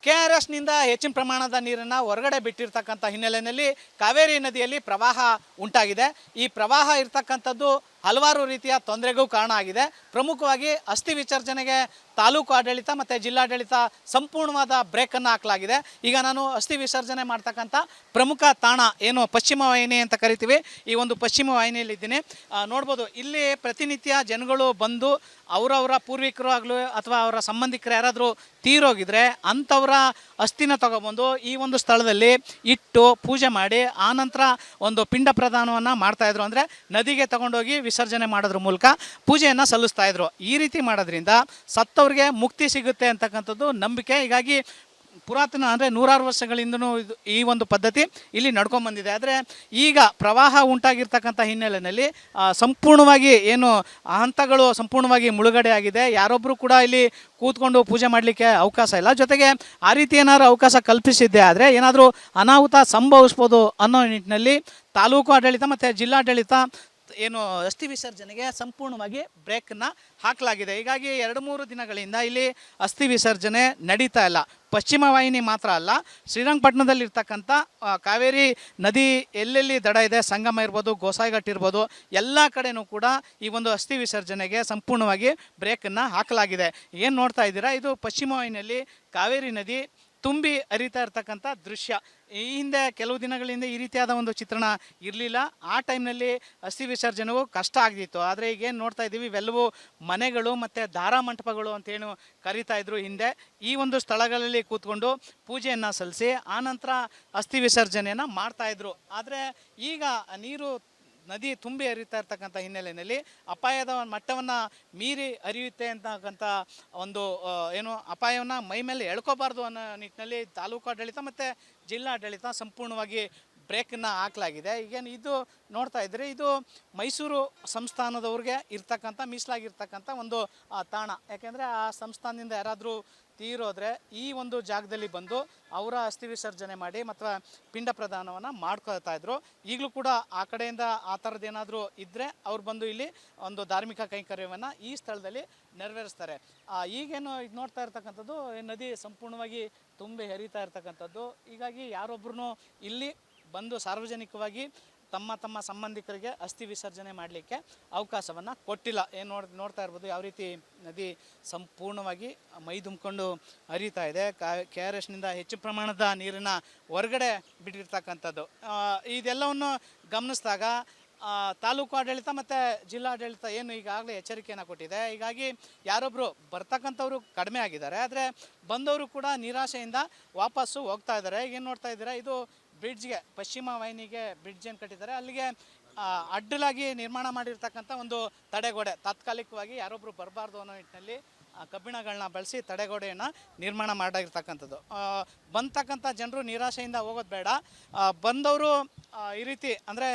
ಕೆಆರ್ಎಸ್ನಿಂದ ಹೆಚ್ಚಿನ ಪ್ರಮಾಣದ ನೀರನ್ನು ಹೊರಗಡೆ ಬಿಟ್ಟಿರ್ತಕ್ಕಂಥ ಹಿನ್ನೆಲೆಯಲ್ಲಿ ಕಾವೇರಿ ನದಿಯಲ್ಲಿ ಪ್ರವಾಹ ಉಂಟಾಗಿದೆ. ಈ ಪ್ರವಾಹ ಇರ್ತಕ್ಕಂಥದ್ದು ಹಲವಾರು ರೀತಿಯ ತೊಂದರೆಗೂ ಕಾರಣ ಆಗಿದೆ. ಪ್ರಮುಖವಾಗಿ ಅಸ್ಥಿ ವಿಸರ್ಜನೆಗೆ ತಾಲೂಕು ಆಡಳಿತ ಮತ್ತು ಜಿಲ್ಲಾಡಳಿತ ಸಂಪೂರ್ಣವಾದ ಬ್ರೇಕನ್ನು ಹಾಕಲಾಗಿದೆ. ಈಗ ನಾನು ಅಸ್ಥಿ ವಿಸರ್ಜನೆ ಮಾಡ್ತಕ್ಕಂಥ ಪ್ರಮುಖ ತಾಣ ಏನು ಪಶ್ಚಿಮ ವಾಹಿನಿ ಅಂತ ಕರಿತೀವಿ, ಈ ಒಂದು ಪಶ್ಚಿಮ ವಾಹಿನಿಯಲ್ಲಿ ಇದ್ದೀನಿ. ನೋಡ್ಬೋದು, ಇಲ್ಲಿ ಪ್ರತಿನಿತ್ಯ ಜನಗಳು ಬಂದು ಅವರವರ ಪೂರ್ವಿಕರು ಆಗಲಿ ಅಥವಾ ಅವರ ಸಂಬಂಧಿಕರು ಯಾರಾದರೂ ತೀರೋಗಿದ್ರೆ ಅಂಥವರ ಅಸ್ಥಿನ ತಗೊಬಂದು ಈ ಒಂದು ಸ್ಥಳದಲ್ಲಿ ಇಟ್ಟು ಪೂಜೆ ಮಾಡಿ ಆನಂತರ ಒಂದು ಪಿಂಡ ಪ್ರದಾನವನ್ನು ಮಾಡ್ತಾಯಿದ್ರು. ಅಂದರೆ ನದಿಗೆ ತಗೊಂಡೋಗಿ ವಿಸರ್ಜನೆ ಮಾಡೋದ್ರ ಮೂಲಕ ಪೂಜೆಯನ್ನು ಸಲ್ಲಿಸ್ತಾ ಇದ್ರು. ಈ ರೀತಿ ಮಾಡೋದ್ರಿಂದ ಸತ್ತವ್ರಿಗೆ ಮುಕ್ತಿ ಸಿಗುತ್ತೆ ಅಂತಕ್ಕಂಥದ್ದು ನಂಬಿಕೆ. ಹೀಗಾಗಿ ಪುರಾತನ ಅಂದರೆ ನೂರಾರು ವರ್ಷಗಳಿಂದನೂ ಈ ಒಂದು ಪದ್ಧತಿ ಇಲ್ಲಿ ನಡ್ಕೊಂಬಂದಿದೆ. ಆದರೆ ಈಗ ಪ್ರವಾಹ ಉಂಟಾಗಿರ್ತಕ್ಕಂಥ ಹಿನ್ನೆಲೆಯಲ್ಲಿ ಸಂಪೂರ್ಣವಾಗಿ ಏನು ಹಂತಗಳು ಸಂಪೂರ್ಣವಾಗಿ ಮುಳುಗಡೆ ಆಗಿದೆ. ಯಾರೊಬ್ಬರು ಕೂಡ ಇಲ್ಲಿ ಕೂತ್ಕೊಂಡು ಪೂಜೆ ಮಾಡಲಿಕ್ಕೆ ಅವಕಾಶ ಇಲ್ಲ. ಜೊತೆಗೆ ಆ ರೀತಿ ಏನಾದರೂ ಅವಕಾಶ ಕಲ್ಪಿಸಿದ್ದೆ ಆದರೆ ಏನಾದರೂ ಅನಾಹುತ ಸಂಭವಿಸ್ಬೋದು ಅನ್ನೋ ನಿಟ್ಟಿನಲ್ಲಿ ತಾಲೂಕು ಆಡಳಿತ ಮತ್ತು ಜಿಲ್ಲಾಡಳಿತ ಏನು ಅಸ್ಥಿ ವಿಸರ್ಜನೆಗೆ ಸಂಪೂರ್ಣವಾಗಿ ಬ್ರೇಕನ್ನು ಹಾಕಲಾಗಿದೆ. ಹೀಗಾಗಿ 2-3 ದಿನಗಳಿಂದ ಇಲ್ಲಿ ಅಸ್ಥಿ ವಿಸರ್ಜನೆ ನಡೀತಾ ಇಲ್ಲ. ಪಶ್ಚಿಮ ವಾಹಿನಿ ಮಾತ್ರ ಅಲ್ಲ, ಶ್ರೀರಂಗಪಟ್ಟಣದಲ್ಲಿರ್ತಕ್ಕಂಥ ಕಾವೇರಿ ನದಿ ಎಲ್ಲೆಲ್ಲಿ ದಡ ಇದೆ, ಸಂಗಮ ಇರ್ಬೋದು, ಗೋಸಾಯಿಘಟ್ಟ ಇರ್ಬೋದು, ಎಲ್ಲ ಕಡೆಯೂ ಕೂಡ ಈ ಒಂದು ಅಸ್ಥಿ ವಿಸರ್ಜನೆಗೆ ಸಂಪೂರ್ಣವಾಗಿ ಬ್ರೇಕನ್ನು ಹಾಕಲಾಗಿದೆ. ಏನು ನೋಡ್ತಾ ಇದ್ದೀರಾ, ಇದು ಪಶ್ಚಿಮ ವಾಹಿನಿಯಲ್ಲಿ ಕಾವೇರಿ ನದಿ ತುಂಬಿ ಹರಿತಾ ಇರ್ತಕ್ಕಂಥ ದೃಶ್ಯ. ಈ ಹಿಂದೆ ಕೆಲವು ದಿನಗಳಿಂದ ಈ ರೀತಿಯಾದ ಒಂದು ಚಿತ್ರಣ ಇರಲಿಲ್ಲ. ಆ ಟೈಮ್ನಲ್ಲಿ ಅಸ್ಥಿ ವಿಸರ್ಜನೆಗೂ ಕಷ್ಟ ಆಗ್ತಿತ್ತು. ಆದರೆ ಈಗೇನು ನೋಡ್ತಾ ಇದ್ದೀವಿ, ಇವೆಲ್ಲವೂ ಮನೆಗಳು ಮತ್ತು ದಾರಾ ಮಂಟಪಗಳು ಅಂತೇನು ಕರೀತಾ ಇದ್ರು ಹಿಂದೆ. ಈ ಒಂದು ಸ್ಥಳಗಳಲ್ಲಿ ಕೂತ್ಕೊಂಡು ಪೂಜೆಯನ್ನು ಸಲ್ಲಿಸಿ ಆನಂತರ ಅಸ್ಥಿ ವಿಸರ್ಜನೆಯನ್ನು ಮಾಡ್ತಾಯಿದ್ರು. ಆದರೆ ಈಗ ನೀರು ನದಿ ತುಂಬಿ ಹರಿತಾ ಇರ್ತಕ್ಕಂಥ ಹಿನ್ನೆಲೆಯಲ್ಲಿ ಅಪಾಯದ ಮಟ್ಟವನ್ನು ಮೀರಿ ಹರಿಯುತ್ತೆ ಅಂತಕ್ಕಂಥ ಒಂದು ಏನು ಅಪಾಯವನ್ನು ಮೈ ಮೇಲೆ ಎಳ್ಕೋಬಾರ್ದು ಅನ್ನೋ ನಿಟ್ಟಿನಲ್ಲಿ ತಾಲೂಕು ಆಡಳಿತ ಮತ್ತು ಜಿಲ್ಲಾಡಳಿತ ಸಂಪೂರ್ಣವಾಗಿ ಬ್ರೇಕನ್ನು ಹಾಕಲಾಗಿದೆ. ಈಗೇನು ಇದು ನೋಡ್ತಾ ಇದ್ದರೆ ಇದು ಮೈಸೂರು ಸಂಸ್ಥಾನದವ್ರಿಗೆ ಇರ್ತಕ್ಕಂಥ ಮೀಸಲಾಗಿರ್ತಕ್ಕಂಥ ಒಂದು ತಾಣ. ಯಾಕೆಂದರೆ ಆ ಸಂಸ್ಥಾನದಿಂದ ಯಾರಾದರೂ ತೀರೋದ್ರೆ ಈ ಒಂದು ಜಾಗದಲ್ಲಿ ಬಂದು ಅವರ ಅಸ್ಥಿ ವಿಸರ್ಜನೆ ಮಾಡಿ ಮತ್ತು ಪಿಂಡ ಪ್ರದಾನವನ್ನು ಮಾಡ್ಕೊಳ್ತಾ ಇದ್ರು. ಈಗಲೂ ಕೂಡ ಆ ಕಡೆಯಿಂದ ಆ ಥರದ್ದು ಏನಾದರೂ ಇದ್ದರೆ ಅವ್ರು ಬಂದು ಇಲ್ಲಿ ಒಂದು ಧಾರ್ಮಿಕ ಕೈಂಕರ್ಯವನ್ನು ಈ ಸ್ಥಳದಲ್ಲಿ ನೆರವೇರಿಸ್ತಾರೆ. ಈಗೇನು ಇದು ನೋಡ್ತಾ ಇರ್ತಕ್ಕಂಥದ್ದು ನದಿ ಸಂಪೂರ್ಣವಾಗಿ ತುಂಬಿ ಹರಿತಾ ಇರ್ತಕ್ಕಂಥದ್ದು. ಹೀಗಾಗಿ ಯಾರೊಬ್ಬರೂ ಇಲ್ಲಿ ಬಂದು ಸಾರ್ವಜನಿಕವಾಗಿ ತಮ್ಮ ಸಂಬಂಧಿಕರಿಗೆ ಅಸ್ಥಿ ವಿಸರ್ಜನೆ ಮಾಡಲಿಕ್ಕೆ ಅವಕಾಶವನ್ನು ಕೊಟ್ಟಿಲ್ಲ. ಏನು ನೋಡ್ತಾ ಇರ್ಬೋದು ಯಾವ ರೀತಿ ನದಿ ಸಂಪೂರ್ಣವಾಗಿ ಮೈ ತುಂಬಿಕೊಂಡು ಹರಿತಾ ಇದೆ. KRSನಿಂದ ಹೆಚ್ಚು ಪ್ರಮಾಣದ ನೀರನ್ನು ಹೊರಗಡೆ ಬಿಟ್ಟಿರ್ತಕ್ಕಂಥದ್ದು. ಇದೆಲ್ಲವನ್ನು ಗಮನಿಸಿದಾಗ ತಾಲೂಕು ಆಡಳಿತ ಮತ್ತು ಜಿಲ್ಲಾಡಳಿತ ಏನು ಈಗಾಗಲೇ ಎಚ್ಚರಿಕೆಯನ್ನು ಕೊಟ್ಟಿದೆ. ಹೀಗಾಗಿ ಯಾರೊಬ್ಬರು ಬರ್ತಕ್ಕಂಥವ್ರು ಕಡಿಮೆ ಆಗಿದ್ದಾರೆ, ಆದರೆ ಬಂದವರು ಕೂಡ ನಿರಾಶೆಯಿಂದ ವಾಪಸ್ಸು ಹೋಗ್ತಾ ಇದ್ದಾರೆ. ಏನು ನೋಡ್ತಾ ಇದ್ದೀರಾ, ಇದು ಬ್ರಿಡ್ಜ್ಗೆ ಪಶ್ಚಿಮ ವಾಹಿನಿಗೆ ಬ್ರಿಡ್ಜ್ ಏನು ಕಟ್ಟಿದ್ದಾರೆ, ಅಲ್ಲಿಗೆ ಅಡ್ಡಲಾಗಿ ನಿರ್ಮಾಣ ಮಾಡಿರ್ತಕ್ಕಂಥ ಒಂದು ತಡೆಗೋಡೆ. ತಾತ್ಕಾಲಿಕವಾಗಿ ಯಾರೊಬ್ಬರು ಬರಬಾರ್ದು ಅನ್ನೋ ನಿಟ್ಟಿನಲ್ಲಿ ಕಬ್ಬಿಣಗಳನ್ನ ಬಳಸಿ ತಡೆಗೋಡೆಯನ್ನು ನಿರ್ಮಾಣ ಮಾಡಿರ್ತಕ್ಕಂಥದ್ದು. ಬಂತಕ್ಕಂಥ ಜನರು ನಿರಾಶೆಯಿಂದ ಹೋಗೋದು ಬೇಡ. ಬಂದವರು ಈ ರೀತಿ ಅಂದರೆ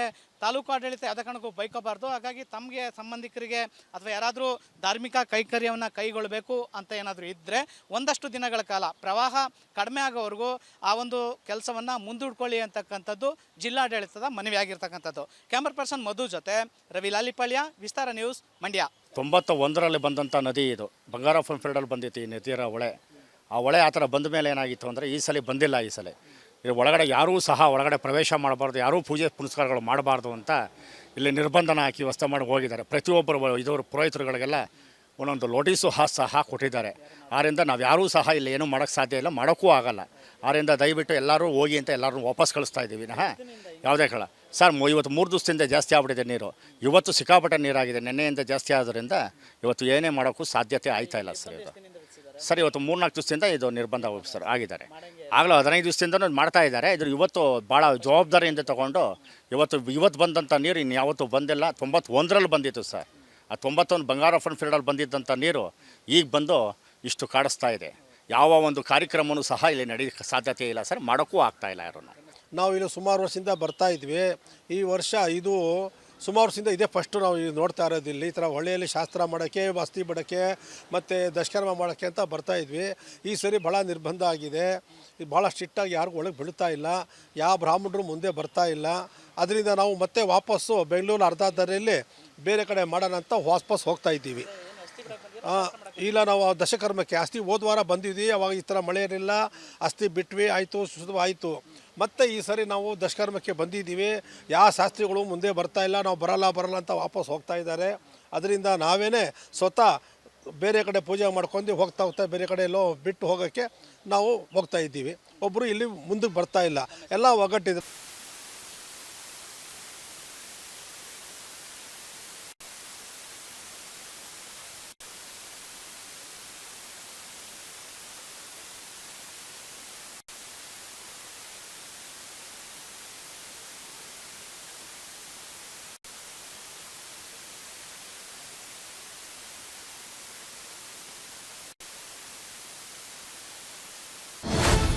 ತಾಲೂಕು ಆಡಳಿತ ಯಾವುದೇ ಕಾರಣಕ್ಕೂ ಬೈಕೋಬಾರ್ದು. ಹಾಗಾಗಿ ತಮಗೆ ಸಂಬಂಧಿಕರಿಗೆ ಅಥವಾ ಯಾರಾದರೂ ಧಾರ್ಮಿಕ ಕೈಂಕರ್ಯವನ್ನು ಕೈಗೊಳ್ಳಬೇಕು ಅಂತ ಏನಾದರೂ ಇದ್ದರೆ ಒಂದಷ್ಟು ದಿನಗಳ ಕಾಲ ಪ್ರವಾಹ ಕಡಿಮೆ ಆಗೋವರೆಗೂ ಆ ಒಂದು ಕೆಲಸವನ್ನು ಮುಂದೂಡ್ಕೊಳ್ಳಿ ಅಂತಕ್ಕಂಥದ್ದು ಜಿಲ್ಲಾಡಳಿತದ ಮನವಿ ಆಗಿರ್ತಕ್ಕಂಥದ್ದು. ಕ್ಯಾಮರಾ ಪರ್ಸನ್ ಮಧು ಜೊತೆ ರವಿ ಲಾಲಿಪಾಳ್ಯ, ವಿಸ್ತಾರ ನ್ಯೂಸ್, ಮಂಡ್ಯ. 91ರಲ್ಲಿ ಬಂದಂಥ ನದಿ ಇದು. ಬಂಗಾರಪ್ಪನ ಫೀಲ್ಡಲ್ಲಿ ಬಂದಿತ್ತು ಈ ನದಿಯ ಹೊಳೆ. ಆ ಹೊಳೆ ಆ ಥರ ಬಂದ ಮೇಲೆ ಏನಾಗಿತ್ತು ಅಂದರೆ ಈ ಸಲ ಬಂದಿಲ್ಲ. ಈ ಸಲ ಇದು ಒಳಗಡೆ ಯಾರೂ ಸಹ ಒಳಗಡೆ ಪ್ರವೇಶ ಮಾಡಬಾರ್ದು, ಯಾರೂ ಪೂಜೆ ಪುನಸ್ಕಾರಗಳು ಮಾಡಬಾರ್ದು ಅಂತ ಇಲ್ಲಿ ನಿರ್ಬಂಧನ ಹಾಕಿ ವ್ಯವಸ್ಥೆ ಮಾಡಿ ಹೋಗಿದ್ದಾರೆ. ಪ್ರತಿಯೊಬ್ಬರು ಇದವರು ಪುರೋಹಿತರುಗಳಿಗೆಲ್ಲ ಒಂದೊಂದು ನೋಟಿಸು ಸಹ ಕೊಟ್ಟಿದ್ದಾರೆ. ಆದ್ದರಿಂದ ನಾವು ಯಾರೂ ಸಹ ಇಲ್ಲಿ ಏನೂ ಮಾಡೋಕ್ಕೆ ಸಾಧ್ಯ ಇಲ್ಲ, ಮಾಡೋಕ್ಕೂ ಆಗಲ್ಲ. ಆದ್ದರಿಂದ ದಯವಿಟ್ಟು ಎಲ್ಲರೂ ಹೋಗಿ ಅಂತ ಎಲ್ಲರೂ ವಾಪಸ್ ಕಳಿಸ್ತಾ ಇದ್ದೀವಿ. ಯಾವುದೇ ಕಳ ಸರ್ ಇವತ್ತು 3 ದಿವಸದಿಂದ ಜಾಸ್ತಿ ಆಗ್ಬಿಟ್ಟಿದೆ ನೀರು. ಇವತ್ತು ಸಿಕ್ಕಾಪಟ್ಟೆ ನೀರಾಗಿದೆ. ನೆನ್ನೆಯಿಂದ ಜಾಸ್ತಿ ಆದ್ದರಿಂದ ಇವತ್ತು ಏನೇ ಮಾಡೋಕ್ಕೂ ಸಾಧ್ಯತೆ ಆಯ್ತಾ ಇಲ್ಲ ಸರ್. ಇದು ಸರ್ ಇವತ್ತು 3-4 ದಿವಸದಿಂದ ಇದು ನಿರ್ಬಂಧ ಸರ್ ಆಗಿದ್ದಾರೆ. ಆಗಲೂ 15 ದಿವಸದಿಂದ ಮಾಡ್ತಾ ಇದ್ದಾರೆ. ಇದ್ರ ಇವತ್ತು ಭಾಳ ಜವಾಬ್ದಾರಿಯಿಂದ ತೊಗೊಂಡು ಇವತ್ತು ಬಂದಂಥ ನೀರು ಇನ್ಯಾವತ್ತೂ ಬಂದಿಲ್ಲ. 91ರಲ್ಲಿ ಬಂದಿತ್ತು ಸರ್. ಆ 91 ಬಂಗಾರಪ್ಪನ ಫೀಲ್ಡಲ್ಲಿ ಬಂದಿದ್ದಂಥ ನೀರು ಈಗ ಬಂದು ಇಷ್ಟು ಕಾಡಿಸ್ತಾ ಇದೆ. ಯಾವ ಒಂದು ಕಾರ್ಯಕ್ರಮವೂ ಸಹ ಇಲ್ಲಿ ನಡೆಯೋಕ್ಕೆ ಸಾಧ್ಯತೆ ಇಲ್ಲ ಸರ್, ಮಾಡೋಕ್ಕೂ ಆಗ್ತಾಯಿಲ್ಲ ಯಾರೂ. ನಾವು ಇಲ್ಲಿ ಸುಮಾರು ವರ್ಷದಿಂದ ಬರ್ತಾ ಇದ್ವಿ. ಈ ವರ್ಷ ಇದು ಸುಮಾರು ವರ್ಷದಿಂದ ಇದೇ ಫಸ್ಟು ನಾವು ನೋಡ್ತಾ ಇರೋದು. ಇಲ್ಲಿ ಈ ಥರ ಹೊಳೆಯಲ್ಲಿ ಶಾಸ್ತ್ರ ಮಾಡೋಕ್ಕೆ, ಅಸ್ಥಿ ಬಿಡೋಕ್ಕೆ ಮತ್ತು ದಶಕರ್ಮ ಮಾಡೋಕ್ಕೆ ಅಂತ ಬರ್ತಾಯಿದ್ವಿ. ಈ ಸರಿ ಭಾಳ ನಿರ್ಬಂಧ ಆಗಿದೆ. ಇದು ಭಾಳ ಸ್ಟ್ರಿಕ್ಟಾಗಿ ಯಾರಿಗೂ ಒಳಗೆ ಬೀಳ್ತಾ ಇಲ್ಲ. ಯಾವ ಬ್ರಾಹ್ಮಣರು ಮುಂದೆ ಬರ್ತಾ ಇಲ್ಲ. ಅದರಿಂದ ನಾವು ಮತ್ತೆ ವಾಪಸ್ಸು ಬೆಂಗಳೂರು ಅರ್ಧ ದಾರಿಯಲ್ಲಿ ಬೇರೆ ಕಡೆ ಮಾಡೋಣ ಅಂತ ವಾಪಸ್ ಹೋಗ್ತಾ ಇದ್ದೀವಿ. ಇಲ್ಲ ನಾವು ದಶಕರ್ಮಕ್ಕೆ ಅಸ್ಥಿ ಹೋದ ವಾರ ಬಂದಿದ್ವಿ, ಅವಾಗ ಈ ಥರ ಮಳೆ ಇರಲಿಲ್ಲ, ಅಸ್ಥಿ ಬಿಟ್ವಿ, ಆಯಿತು, ಆಯಿತು. ಮತ್ತು ಈ ಸರಿ ನಾವು ದಶಕರ್ಮಕ್ಕೆ ಬಂದಿದ್ದೀವಿ. ಯಾವ ಶಾಸ್ತ್ರಿಗಳು ಮುಂದೆ ಬರ್ತಾ ಇಲ್ಲ, ನಾವು ಬರಲ್ಲ ಅಂತ ವಾಪಸ್ ಹೋಗ್ತಾ ಇದ್ದಾರೆ. ಅದರಿಂದ ನಾವೇ ಸ್ವತಃ ಬೇರೆ ಕಡೆ ಪೂಜೆ ಮಾಡ್ಕೊಂಡು ಹೋಗ್ತಾ ಬೇರೆ ಕಡೆ ಎಲ್ಲೋ ಬಿಟ್ಟು ಹೋಗೋಕ್ಕೆ ನಾವು ಹೋಗ್ತಾ ಇದ್ದೀವಿ. ಒಬ್ಬರು ಇಲ್ಲಿ ಮುಂದಕ್ಕೆ ಬರ್ತಾ ಇಲ್ಲ, ಎಲ್ಲ ಒಗ್ಗಟ್ಟಿದೆ.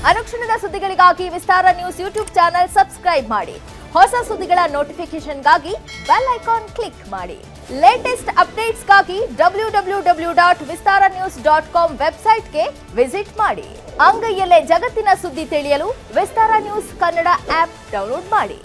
ಅನುಕ್ಷಣದ ಸುದ್ದಿಗಳಿಗಾಗಿ ವಿಸ್ತಾರ ನ್ಯೂಸ್ ಯೂಟ್ಯೂಬ್ ಚಾನೆಲ್ ಸಬ್ಸ್ಕ್ರೈಬ್ ಮಾಡಿ. ಹೊಸ ಸುದ್ದಿಗಳ ನೋಟಿಫಿಕೇಶನ್ಗಾಗಿ ಬೆಲ್ ಐಕಾನ್ ಕ್ಲಿಕ್ ಮಾಡಿ. ಲೇಟೆಸ್ಟ್ ಅಪ್ಡೇಟ್ಸ್ಗಾಗಿ www.vistaranews.com ವೆಬ್ಸೈಟ್ಗೆ ವಿಸಿಟ್ ಮಾಡಿ. ಅಂಗೈಯಲ್ಲೇ ಜಗತ್ತಿನ ಸುದ್ದಿ ತಿಳಿಯಲು ವಿಸ್ತಾರ ನ್ಯೂಸ್ ಕನ್ನಡ ಆಪ್ ಡೌನ್ಲೋಡ್ ಮಾಡಿ.